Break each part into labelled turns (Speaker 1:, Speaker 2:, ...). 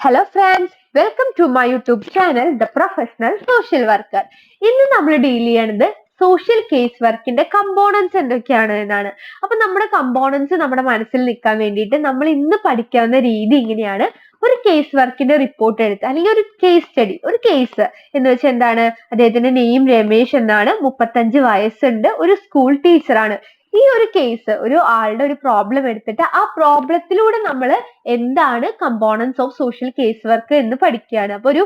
Speaker 1: Hello friends, welcome to my YouTube channel, The Professional Social Worker. ഇന്ന് നമ്മൾ deal ചെയ്യുന്നത് social case വർക്കിന്റെ components എന്തൊക്കെയാണ് എന്നാണ്. അപ്പൊ നമ്മുടെ കമ്പോണൻസ് നമ്മുടെ മനസ്സിൽ നിൽക്കാൻ വേണ്ടിയിട്ട് നമ്മൾ ഇന്ന് പഠിക്കാവുന്ന രീതി ഇങ്ങനെയാണ്. ഒരു കേസ് വർക്കിന്റെ റിപ്പോർട്ട് എടുത്ത് അല്ലെങ്കിൽ ഒരു കേസ് സ്റ്റഡി, ഒരു കേസ് എന്ന് വെച്ചാൽ എന്താണ്, അദ്ദേഹത്തിന്റെ നെയിം രമേശ് എന്നാണ്, 35 വയസ്സുണ്ട്, ഒരു സ്കൂൾ ടീച്ചറാണ്. ഈ ഒരു കേസ് ഒരു ആളുടെ ഒരു പ്രോബ്ലം എടുത്തിട്ട് ആ പ്രോബ്ലത്തിലൂടെ നമ്മൾ എന്താണ് components of social case work എന്ന് പഠിക്കുകയാണ്. അപ്പൊ ഒരു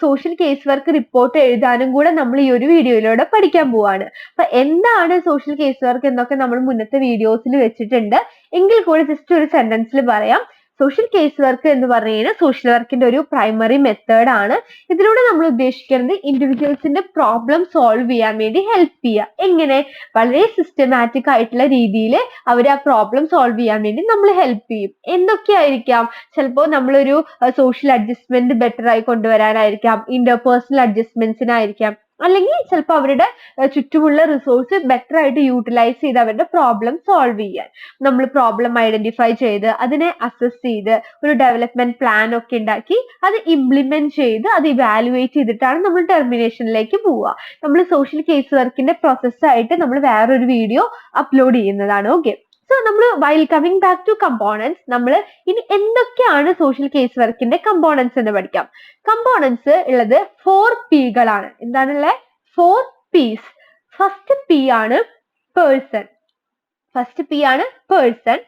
Speaker 1: സോഷ്യൽ കേസ് വർക്ക് റിപ്പോർട്ട് എഴുതാനും കൂടെ നമ്മൾ ഈ ഒരു വീഡിയോയിലൂടെ പഠിക്കാൻ പോവാണ്. അപ്പൊ എന്താണ് സോഷ്യൽ കേസ് വർക്ക് എന്നൊക്കെ നമ്മൾ മുന്നത്തെ വീഡിയോസിൽ വെച്ചിട്ടുണ്ട്. എങ്കിൽ കൂടെ ജസ്റ്റ് ഒരു സെന്റൻസിൽ പറയാം. സോഷ്യൽ കേസ് വർക്ക് എന്ന് പറയുന്നത് സോഷ്യൽ വർക്കിന്റെ ഒരു പ്രൈമറി മെത്തേഡ് ആണ്. ഇതിലൂടെ നമ്മൾ ഉദ്ദേശിക്കുന്നത് ഇൻഡിവിജ്വൽസിന്റെ പ്രോബ്ലം സോൾവ് ചെയ്യാൻ വേണ്ടി ഹെൽപ്പ് ചെയ്യുക. എങ്ങനെ? വളരെ സിസ്റ്റമാറ്റിക് ആയിട്ടുള്ള രീതിയിൽ അവർ ആ പ്രോബ്ലം സോൾവ് ചെയ്യാൻ വേണ്ടി നമ്മൾ ഹെൽപ്പ് ചെയ്യും. എന്തൊക്കെയായിരിക്കാം? ചിലപ്പോൾ നമ്മളൊരു സോഷ്യൽ അഡ്ജസ്റ്റ്മെന്റ് ബെറ്റർ ആയി കൊണ്ടുവരാനായിരിക്കാം, ഇന്റർപേഴ്സണൽ അഡ്ജസ്റ്റ്മെന്റ്സിനായിരിക്കാം, അല്ലെങ്കിൽ ചിലപ്പോൾ അവരുടെ ചുറ്റുമുള്ള റിസോഴ്സ് ബെറ്റർ ആയിട്ട് യൂട്ടിലൈസ് ചെയ്ത് അവരുടെ പ്രോബ്ലം സോൾവ് ചെയ്യാൻ നമ്മൾ പ്രോബ്ലം ഐഡന്റിഫൈ ചെയ്ത് അതിനെ അസസ് ചെയ്ത് ഒരു ഡെവലപ്മെന്റ് പ്ലാൻ ഒക്കെ ഉണ്ടാക്കി അത് ഇംപ്ലിമെന്റ് ചെയ്ത് അത് ഇവാലുവേറ്റ് ചെയ്തിട്ടാണ് നമ്മൾ ടെർമിനേഷനിലേക്ക് പോവുക. നമ്മൾ സോഷ്യൽ കേസ് വർക്കിന്റെ പ്രോസസ്സായിട്ട് നമ്മൾ വേറൊരു വീഡിയോ അപ്ലോഡ് ചെയ്യുന്നതാണ്. ഓക്കെ, സോ നമ്മൾ while coming back to components, നമ്മൾ ഇനി എന്തൊക്കെയാണ് സോഷ്യൽ കേസ് വർക്കിന്റെ കമ്പോണൻസ് എന്ന് പഠിക്കാം. കമ്പോണൻസ് ഉള്ളത് 4 Pകളാണ്. എന്താണുള്ളത്? 4 Ps. ഫസ്റ്റ് P ആണ് പേഴ്സൺ.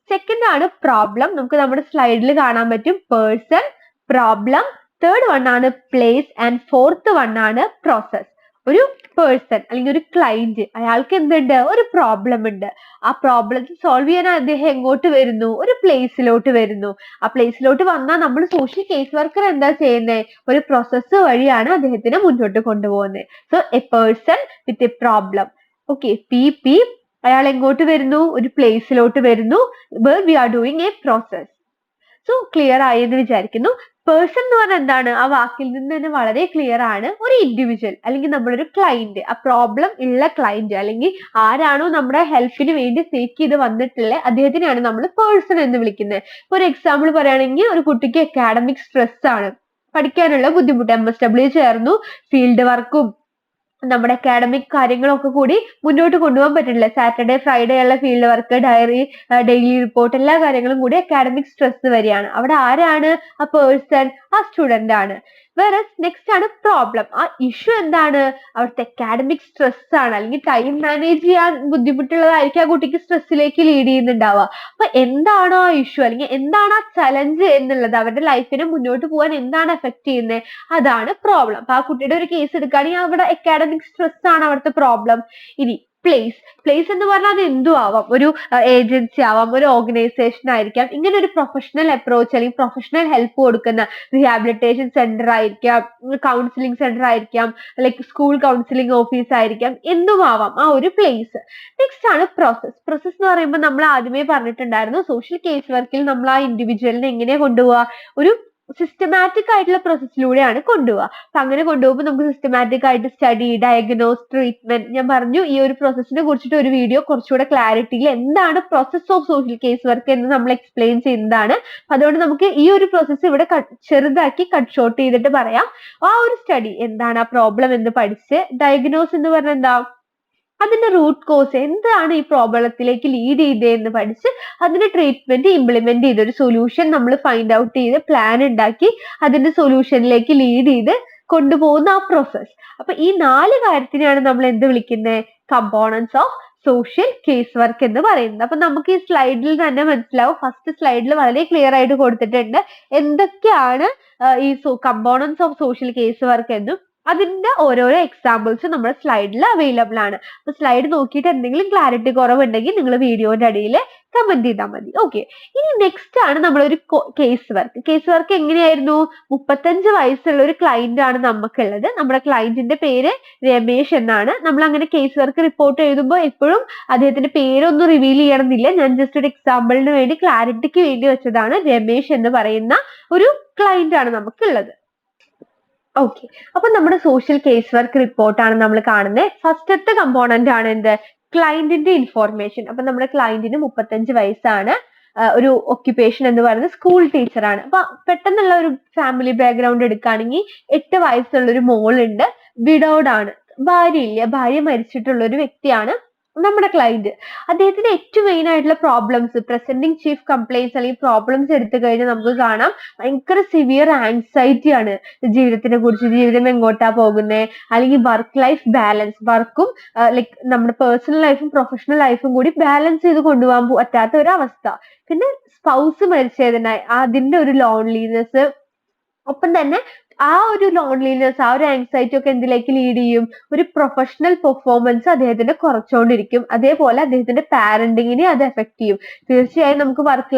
Speaker 1: സെക്കൻഡ് ആണ് പ്രോബ്ലം. നമുക്ക് നമ്മുടെ സ്ലൈഡിൽ കാണാൻ പറ്റും പേഴ്സൺ, പ്രോബ്ലം. തേർഡ് വൺ ആണ് പ്ലേസ് ആൻഡ് ഫോർത്ത് വൺ ആണ് പ്രോസസ്. ഒരു പേഴ്സൺ അല്ലെങ്കിൽ ഒരു ക്ലയന്റ്, അയാൾക്ക് എന്തുണ്ട്? ഒരു പ്രോബ്ലം ഉണ്ട്. ആ പ്രോബ്ലം സോൾവ് ചെയ്യാൻ അദ്ദേഹം എങ്ങോട്ട് വരുന്നു? ഒരു പ്ലേസിലോട്ട് വരുന്നു. ആ പ്ലേസിലോട്ട് വന്നാൽ നമ്മൾ സോഷ്യൽ കേസ് വർക്കർ എന്താ ചെയ്യുന്നത്? ഒരു പ്രോസസ്സ് വഴിയാണ് അദ്ദേഹത്തിനെ മുന്നോട്ട് കൊണ്ടുപോകുന്നത്. So a person with a problem. Okay, പി അയാൾ എങ്ങോട്ട് വരുന്നു? ഒരു പ്ലേസിലോട്ട് വരുന്നു. We are doing a process. So clear ആയി എന്ന് വിചാരിക്കുന്നു. പേഴ്സൺ എന്ന് പറഞ്ഞാൽ എന്താണ്? ആ വാക്കിൽ നിന്ന് തന്നെ വളരെ ക്ലിയർ ആണ്. ഒരു ഇൻഡിവിജ്വൽ അല്ലെങ്കിൽ നമ്മളൊരു ക്ലയന്റ്, ആ പ്രോബ്ലം ഉള്ള ക്ലയന്റ് അല്ലെങ്കിൽ ആരാണോ നമ്മുടെ ഹെൽപ്പിന് വേണ്ടി സീക്ക് ചെയ്ത് വന്നിട്ടുള്ളത് അദ്ദേഹത്തിനെയാണ് നമ്മൾ പേഴ്സൺ എന്ന് വിളിക്കുന്നത്. ഇപ്പൊ ഒരു എക്സാമ്പിൾ പറയുകയാണെങ്കിൽ ഒരു കുട്ടിക്ക് അക്കാഡമിക് സ്ട്രെസ് ആണ്, പഠിക്കാനുള്ള ബുദ്ധിമുട്ട്, MSW ചേർന്നു, ഫീൽഡ് വർക്കും നമ്മുടെ അക്കാഡമിക് കാര്യങ്ങളൊക്കെ കൂടി മുന്നോട്ട് കൊണ്ടുപോകാൻ പറ്റില്ല. സാറ്റർഡേ ഫ്രൈഡേ ഉള്ള field work, diary, daily report, എല്ലാ കാര്യങ്ങളും കൂടി അക്കാഡമിക് സ്ട്രെസ് വരികയാണ്. അവിടെ ആരാണ്? ആ പേഴ്സൺ, ആ സ്റ്റുഡന്റ് ആണ്. വേറെ നെക്സ്റ്റ് ആണ് പ്രോബ്ലം. ആ ഇഷ്യൂ എന്താണ്? അവിടുത്തെ അക്കാഡമിക് സ്ട്രെസ് ആണ്, അല്ലെങ്കിൽ ടൈം മാനേജ് ചെയ്യാൻ ബുദ്ധിമുട്ടുള്ളതായിരിക്കും ആ കുട്ടിക്ക് സ്ട്രെസ്സിലേക്ക് ലീഡ് ചെയ്യുന്നുണ്ടാവുക. അപ്പൊ എന്താണോ ആ ഇഷ്യൂ അല്ലെങ്കിൽ എന്താണ് ആ ചലഞ്ച് എന്നുള്ളത്, അവരുടെ ലൈഫിനെ മുന്നോട്ട് പോകാൻ എന്താണ് എഫക്ട് ചെയ്യുന്നത്, അതാണ് പ്രോബ്ലം. അപ്പൊ ആ കുട്ടിയുടെ ഒരു കേസ് എടുക്കുകയാണെങ്കിൽ അവിടെ അക്കാഡമിക് സ്ട്രെസ് ആണ് അവിടുത്തെ പ്രോബ്ലം. ഇനി പ്ലേസ് എന്ന് പറഞ്ഞാൽ അത് എന്തും ആവാം. ഒരു ഏജൻസി ആവാം, ഒരു ഓർഗനൈസേഷൻ ആയിരിക്കാം. ഇങ്ങനെ ഒരു പ്രൊഫഷണൽ അപ്രോച്ച് അല്ലെങ്കിൽ പ്രൊഫഷണൽ ഹെൽപ്പ് കൊടുക്കുന്ന റിഹാബിലിറ്റേഷൻ സെന്റർ ആയിരിക്കാം, കൗൺസിലിംഗ് സെന്റർ ആയിരിക്കാം, ലൈക്ക് സ്കൂൾ കൗൺസിലിംഗ് ഓഫീസ് ആയിരിക്കാം, എന്തും ആവാം ആ ഒരു പ്ലേസ്. നെക്സ്റ്റ് ആണ് പ്രോസസ്. പ്രോസസ് എന്ന് പറയുമ്പോൾ നമ്മൾ ആദ്യമേ പറഞ്ഞിട്ടുണ്ടായിരുന്നു, സോഷ്യൽ കേസ് വർക്കിൽ നമ്മൾ ആ ഇൻഡിവിജ്വലിനെ എങ്ങനെ കൊണ്ടുപോവുക? ഒരു സിസ്റ്റമാറ്റിക് ആയിട്ടുള്ള പ്രോസസ്സിലൂടെയാണ് കൊണ്ടുപോവുക. അപ്പൊ അങ്ങനെ കൊണ്ടുപോകുമ്പോൾ നമുക്ക് സിസ്റ്റമാറ്റിക് ആയിട്ട് സ്റ്റഡി, ഡയഗ്നോസ്, ട്രീറ്റ്മെന്റ്, ഞാൻ പറഞ്ഞു ഈ ഒരു പ്രോസസ്സിനെ കുറിച്ചിട്ട് ഒരു വീഡിയോ കുറച്ചുകൂടെ ക്ലാരിറ്റിയിൽ എന്താണ് process of social case work എന്ന് നമ്മൾ എക്സ്പ്ലെയിൻ ചെയ്യുന്നതാണ്. അതുകൊണ്ട് നമുക്ക് ഈ ഒരു പ്രോസസ്സ് ഇവിടെ ചെറുതാക്കി കട്ട് ഷോർട്ട് ചെയ്തിട്ട് പറയാം. ആ ഒരു സ്റ്റഡി എന്താണ്, ആ പ്രോബ്ലം എന്ന് പഠിച്ച്, ഡയഗ്നോസ് എന്ന് പറഞ്ഞാൽ എന്താ, അതിന്റെ റൂട്ട് കോസ് എന്താണ് ഈ പ്രോബ്ലത്തിലേക്ക് ലീഡ് ചെയ്തതെന്ന് പഠിച്ച് അതിന്റെ ട്രീറ്റ്മെന്റ് ഇംപ്ലിമെന്റ് ചെയ്ത് ഒരു സൊല്യൂഷൻ നമ്മൾ ഫൈൻഡ് ഔട്ട് ചെയ്ത് പ്ലാൻ ഉണ്ടാക്കി അതിന്റെ സൊല്യൂഷനിലേക്ക് ലീഡ് ചെയ്ത് കൊണ്ടുപോകുന്ന ആ പ്രോസസ്. അപ്പൊ ഈ 4 കാര്യത്തിനെയാണ് നമ്മൾ എന്ത് വിളിക്കുന്നത്? Components of social case work എന്ന് പറയുന്നത്. അപ്പൊ നമുക്ക് ഈ സ്ലൈഡിൽ തന്നെ മനസ്സിലാവും. ഫസ്റ്റ് സ്ലൈഡിൽ വളരെ ക്ലിയർ ആയിട്ട് കൊടുത്തിട്ടുണ്ട് എന്തൊക്കെയാണ് ഈ components of social case work എന്നും അതിന്റെ ഓരോരോ എക്സാമ്പിൾസ് നമ്മുടെ സ്ലൈഡിൽ അവൈലബിൾ ആണ്. അപ്പൊ സ്ലൈഡ് നോക്കിയിട്ട് എന്തെങ്കിലും ക്ലാരിറ്റി കുറവുണ്ടെങ്കിൽ നിങ്ങൾ വീഡിയോന്റെ അടിയിൽ കമന്റ് ചെയ്താൽ മതി. ഓക്കെ, ഇനി നെക്സ്റ്റ് ആണ് നമ്മളൊരു കേസ് വർക്ക്. കേസ് വർക്ക് എങ്ങനെയായിരുന്നു? 35 വയസ്സുള്ള ഒരു ക്ലയന്റ് ആണ് നമുക്കുള്ളത്. നമ്മുടെ ക്ലയന്റിന്റെ പേര് രമേശ് എന്നാണ്. നമ്മൾ അങ്ങനെ കേസ് വർക്ക് റിപ്പോർട്ട് എഴുതുമ്പോൾ എപ്പോഴും അദ്ദേഹത്തിന്റെ പേരൊന്നും റിവീൽ ചെയ്യണമെന്നില്ല. ഞാൻ ജസ്റ്റ് ഒരു എക്സാമ്പിളിന് വേണ്ടി ക്ലാരിറ്റിക്ക് വേണ്ടി വെച്ചതാണ്. രമേശ് എന്ന് പറയുന്ന ഒരു ക്ലയന്റ് ആണ് നമുക്കുള്ളത്. ഓക്കെ, അപ്പൊ നമ്മുടെ സോഷ്യൽ കേസ് വർക്ക് റിപ്പോർട്ടാണ് നമ്മൾ കാണുന്നത്. ഫസ്റ്റത്തെ കമ്പോണന്റ് ആണ് എന്ത്? ക്ലയന്റിന്റെ ഇൻഫോർമേഷൻ. അപ്പൊ നമ്മുടെ ക്ലയന്റിന് 35 വയസ്സാണ്. ഒരു ഒക്യുപ്പേഷൻ എന്ന് പറയുന്നത് സ്കൂൾ ടീച്ചറാണ്. അപ്പൊ പെട്ടെന്നുള്ള ഒരു ഫാമിലി ബാക്ക്ഗ്രൗണ്ട് എടുക്കുകയാണെങ്കിൽ 8 വയസ്സുള്ള ഒരു മോളുണ്ട്, വിഡോഡ് ആണ്, ഭാര്യ മരിച്ചിട്ടുള്ള ഒരു വ്യക്തിയാണ് നമ്മുടെ ക്ലയന്റ്. അദ്ദേഹത്തിന്റെ ഏറ്റവും മെയിൻ ആയിട്ടുള്ള പ്രോബ്ലംസ്, പ്രസന്റിങ് ചീഫ് കംപ്ലൈന്റ്സ് അല്ലെങ്കിൽ പ്രോബ്ലംസ് എടുത്തു കഴിഞ്ഞാൽ നമുക്ക് കാണാം ഭയങ്കര സിവിയർ ആൻസൈറ്റി ആണ്. ജീവിതത്തിനെ കുറിച്ച്, ജീവിതം എങ്ങോട്ടാ പോകുന്നത്, അല്ലെങ്കിൽ വർക്ക് ലൈഫ് ബാലൻസ്, വർക്കും ലൈക് നമ്മുടെ പേഴ്സണൽ ലൈഫും പ്രൊഫഷണൽ ലൈഫും കൂടി ബാലൻസ് ചെയ്ത് കൊണ്ടുപോകാൻ പറ്റാത്ത ഒരു അവസ്ഥ. പിന്നെ സ്പൗസ് മരിച്ചതിനായി അതിന്റെ ഒരു ലോൺലിനെസ്, ഒപ്പം തന്നെ ആ ഒരു ലോൺലിനെസ്, ആ ഒരു ആങ്സൈറ്റി ഒക്കെ എന്തിലേക്ക് ലീഡ് ചെയ്യും, ഒരു പ്രൊഫഷണൽ പെർഫോമൻസ് അദ്ദേഹത്തിന്റെ കുറച്ചുകൊണ്ടിരിക്കും. അതേപോലെ അദ്ദേഹത്തിന്റെ പാരന്റിങ്ങിനെ അത് എഫക്ട് ചെയ്യും. തീർച്ചയായും നമുക്ക് വർക്ക്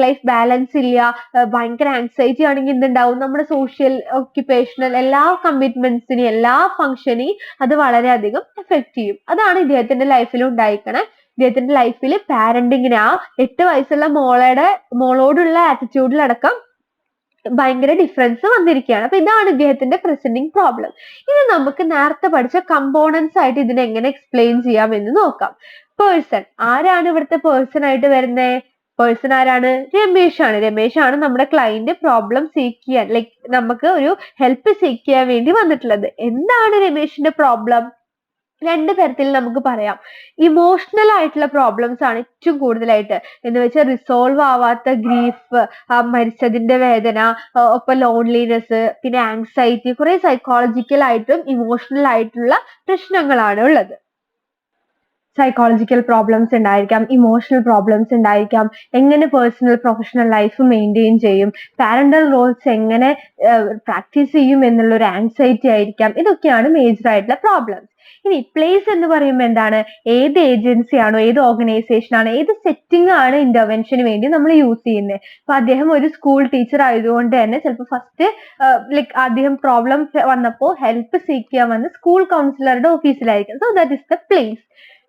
Speaker 1: ലൈഫ് ബാലൻസ് ഇല്ല, ഭയങ്കര ആങ്സൈറ്റി ആണെങ്കിൽ എന്തുണ്ടാവും, നമ്മുടെ സോഷ്യൽ ഒക്യുപ്പേഷണൽ എല്ലാ കമ്മിറ്റ്മെന്റ്സിനെയും എല്ലാ ഫംഗ്ഷനെയും അത് വളരെയധികം എഫക്ട് ചെയ്യും. അതാണ് ഇദ്ദേഹത്തിന്റെ ലൈഫിൽ ഉണ്ടായിരിക്കണേ. ഇദ്ദേഹത്തിന്റെ ലൈഫിൽ പാരന്റിങ്ങിന്, ആ 8 വയസ്സുള്ള മോളോടുള്ള ആറ്റിറ്റ്യൂഡിലടക്കം ഭയങ്കര ഡിഫറൻസ് വന്നിരിക്കുകയാണ്. അപ്പൊ ഇതാണ് ഇദ്ദേഹത്തിന്റെ പ്രസന്റിങ് പ്രോബ്ലം. ഇനി നമുക്ക് നേരത്തെ പഠിച്ച കമ്പോണൻസ് ആയിട്ട് ഇതിനെ എങ്ങനെ എക്സ്പ്ലെയിൻ ചെയ്യാം എന്ന് നോക്കാം. പേഴ്സൺ, ആരാണ് ഇവിടുത്തെ പേഴ്സൺ ആയിട്ട് വരുന്നത്? പേഴ്സൺ ആരാണ്? രമേശാണ് നമ്മുടെ ക്ലയന്റ് പ്രോബ്ലം സീക്ക് ചെയ്യാൻ, ലൈക് നമുക്ക് ഒരു ഹെൽപ്പ് സീക്ക് ചെയ്യാൻ വേണ്ടി വന്നിട്ടുള്ളത്. എന്താണ് രമേശിന്റെ പ്രോബ്ലം? 2 തരത്തിൽ നമുക്ക് പറയാം. ഇമോഷണൽ ആയിട്ടുള്ള പ്രോബ്ലംസ് ആണ് ഏറ്റവും കൂടുതലായിട്ട്, എന്ന് വെച്ചാൽ റിസോൾവ് ആവാത്ത ഗ്രീഫ്, മരിച്ചതിന്റെ വേദന, ഒപ്പം ലോൺലിനെസ്, പിന്നെ ആങ്സൈറ്റി, കുറെ സൈക്കോളജിക്കൽ ആയിട്ടും ഇമോഷണൽ ആയിട്ടുള്ള പ്രശ്നങ്ങളാണ് ഉള്ളത്. സൈക്കോളജിക്കൽ പ്രോബ്ലംസ് ഉണ്ടായിരിക്കാം, ഇമോഷണൽ പ്രോബ്ലംസ് ഉണ്ടായിരിക്കാം, എങ്ങനെ പേഴ്സണൽ പ്രൊഫഷണൽ ലൈഫ് മെയിൻറ്റെയിൻ ചെയ്യും, പാരന്റൽ റോൾസ് എങ്ങനെ പ്രാക്ടീസ് ചെയ്യും എന്നുള്ള ഒരു ആങ്സൈറ്റി ആയിരിക്കാം. ഇതൊക്കെയാണ് മേജർ ആയിട്ടുള്ള പ്രോബ്ലംസ്. ഇനി പ്ലേസ് എന്ന് പറയുമ്പോൾ എന്താണ്? ഏത് ഏജൻസി ആണോ, ഏത് ഓർഗനൈസേഷൻ ആണോ, ഏത് സെറ്റിംഗ് ആണ് ഇന്റർവെൻഷന് വേണ്ടി നമ്മൾ യൂസ് ചെയ്യുന്നത്. അപ്പൊ അദ്ദേഹം ഒരു സ്കൂൾ ടീച്ചർ ആയതുകൊണ്ട് തന്നെ ചിലപ്പോൾ ഫസ്റ്റ് ലൈക് അദ്ദേഹം പ്രോബ്ലം വന്നപ്പോൾ ഹെൽപ്പ് സീക്ക് ചെയ്യാൻ വന്ന് സ്കൂൾ കൗൺസിലറുടെ ഓഫീസിലായിരിക്കും. So that is the place.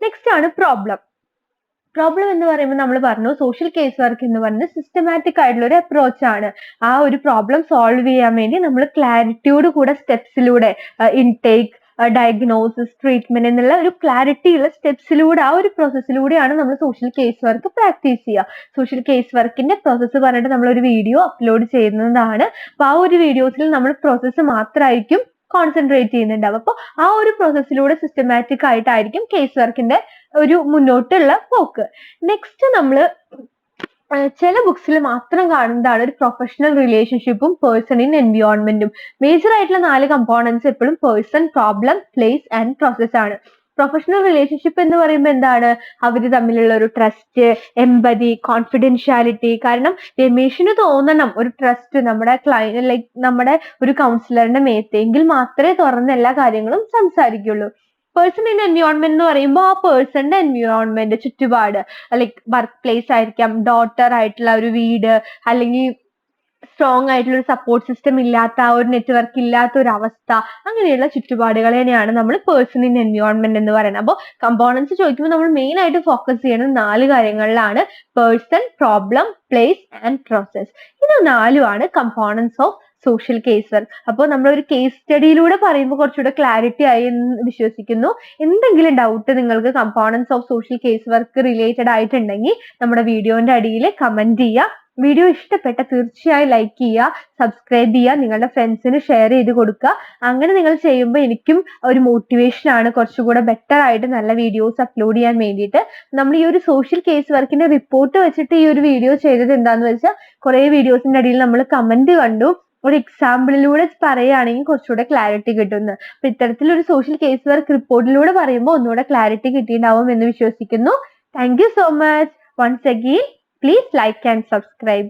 Speaker 1: Next ആണ് പ്രോബ്ലം. പ്രോബ്ലം എന്ന് പറയുമ്പോൾ നമ്മൾ പറഞ്ഞു സോഷ്യൽ കേസ് വർക്ക് എന്ന് പറയുന്നത് സിസ്റ്റമാറ്റിക് ആയിട്ടുള്ള ഒരു അപ്രോച്ച് ആണ്. ആ ഒരു പ്രോബ്ലം സോൾവ് ചെയ്യാൻ വേണ്ടി നമ്മൾ ക്ലാരിറ്റിയോട് കൂടെ സ്റ്റെപ്സിലൂടെ ഇൻടേക്ക്, ഡയഗ്നോസിസ്, ട്രീറ്റ്മെന്റ് എന്നുള്ള ഒരു ക്ലാരിറ്റി ഉള്ള സ്റ്റെപ്സിലൂടെ, ആ ഒരു പ്രോസസ്സിലൂടെയാണ് നമ്മൾ സോഷ്യൽ കേസ് വർക്ക് പ്രാക്ടീസ് ചെയ്യുക. സോഷ്യൽ കേസ് വർക്കിന്റെ പ്രോസസ്സ് പറഞ്ഞിട്ട് നമ്മൾ ഒരു വീഡിയോ അപ്ലോഡ് ചെയ്യുന്നതാണ്. അപ്പൊ ആ ഒരു വീഡിയോസിൽ നമ്മൾ പ്രോസസ്സ് മാത്രമായിരിക്കും കോൺസെൻട്രേറ്റ് ചെയ്യുന്നുണ്ടാവും. അപ്പോൾ ആ ഒരു പ്രോസസ്സിലൂടെ സിസ്റ്റമാറ്റിക് ആയിട്ടായിരിക്കും കേസ് വർക്കിന്റെ ഒരു മുന്നോട്ടുള്ള പോക്ക്. നെക്സ്റ്റ് നമ്മൾ ചില ബുക്സിൽ മാത്രം കാണുന്നതാണ് ഒരു പ്രൊഫഷണൽ റിലേഷൻഷിപ്പും പേഴ്സൺ ഇൻ എൻവിയോൺമെന്റും. മേജർ ആയിട്ടുള്ള 4 കമ്പോണൻസ് എപ്പോഴും person, problem, place and process ആണ്. പ്രൊഫഷണൽ റിലേഷൻഷിപ്പ് എന്ന് പറയുമ്പോൾ എന്താണ്? അവര് തമ്മിലുള്ള ഒരു ട്രസ്റ്റ്, എമ്പതി, കോൺഫിഡൻഷ്യാലിറ്റി. കാരണം രമേശിന് തോന്നണം ഒരു ട്രസ്റ്റ് നമ്മുടെ ക്ലയന്റ്, ലൈക് നമ്മുടെ ഒരു കൗൺസിലറിന്റെ മേത്തെങ്കിൽ മാത്രമേ തുറന്ന് എല്ലാ കാര്യങ്ങളും സംസാരിക്കുള്ളൂ. പേഴ്സൺ ഇൻ എൻവിയോൺമെന്റ് എന്ന് പറയുമ്പോൾ ആ പേഴ്സണിന്റെ എൻവിയോൺമെന്റ്, ചുറ്റുപാട്, ലൈക് വർക്ക് പ്ലേസ് ആയിരിക്കാം, ഡോട്ടർ ആയിട്ടുള്ള ഒരു വീട്, അല്ലെങ്കിൽ സ്ട്രോങ് ആയിട്ടുള്ള ഒരു സപ്പോർട്ട് സിസ്റ്റം ഇല്ലാത്ത, ഒരു നെറ്റ്വർക്ക് ഇല്ലാത്ത ഒരു അവസ്ഥ, അങ്ങനെയുള്ള ചുറ്റുപാടുകളെയാണ് നമ്മൾ പേഴ്സൺ ഇൻ എൻവിയോൺമെന്റ് എന്ന് പറയുന്നത്. അപ്പോൾ കമ്പോണൻസ് ചോദിക്കുമ്പോൾ നമ്മൾ മെയിൻ ആയിട്ട് ഫോക്കസ് ചെയ്യുന്നത് 4 കാര്യങ്ങളിലാണ്: person, problem, place and process. ഇത് 4 components of social case work. അപ്പോൾ നമ്മൾ ഒരു കേസ് സ്റ്റഡിയിലൂടെ പറയുമ്പോൾ കുറച്ചുകൂടെ ക്ലാരിറ്റി ആയി എന്ന് വിശ്വസിക്കുന്നു. എന്തെങ്കിലും ഡൗട്ട് നിങ്ങൾക്ക് components of social case work related ആയിട്ടുണ്ടെങ്കിൽ നമ്മുടെ വീഡിയോന്റെ അടിയിൽ കമന്റ് ചെയ്യുക. വീഡിയോ ഇഷ്ടപ്പെട്ട തീർച്ചയായും ലൈക്ക് ചെയ്യുക, സബ്സ്ക്രൈബ് ചെയ്യുക, നിങ്ങളുടെ ഫ്രണ്ട്സിന് ഷെയർ ചെയ്ത് കൊടുക്കുക. അങ്ങനെ നിങ്ങൾ ചെയ്യുമ്പോൾ എനിക്കും ഒരു മോട്ടിവേഷൻ ആണ് കുറച്ചുകൂടെ ബെറ്റർ ആയിട്ട് നല്ല വീഡിയോസ് അപ്ലോഡ് ചെയ്യാൻ വേണ്ടിയിട്ട്. നമ്മൾ ഈ ഒരു സോഷ്യൽ കേസ് വർക്കിന്റെ റിപ്പോർട്ട് വെച്ചിട്ട് ഈ ഒരു വീഡിയോ ചെയ്തത് എന്താന്ന് വെച്ചാൽ, കുറെ വീഡിയോസിന്റെ അടിയിൽ നമ്മൾ കമന്റ് കണ്ടു, ഒരു എക്സാമ്പിളിലൂടെ പറയുകയാണെങ്കിൽ കുറച്ചുകൂടെ ക്ലാരിറ്റി കിട്ടുന്നു. അപ്പൊ ഇത്തരത്തിലൊരു സോഷ്യൽ കേസ് വർക്ക് റിപ്പോർട്ടിലൂടെ പറയുമ്പോൾ ഒന്നുകൂടെ ക്ലാരിറ്റി കിട്ടിയിട്ടുണ്ടാവും എന്ന് വിശ്വസിക്കുന്നു. Thank you so much. Once again, please like and subscribe.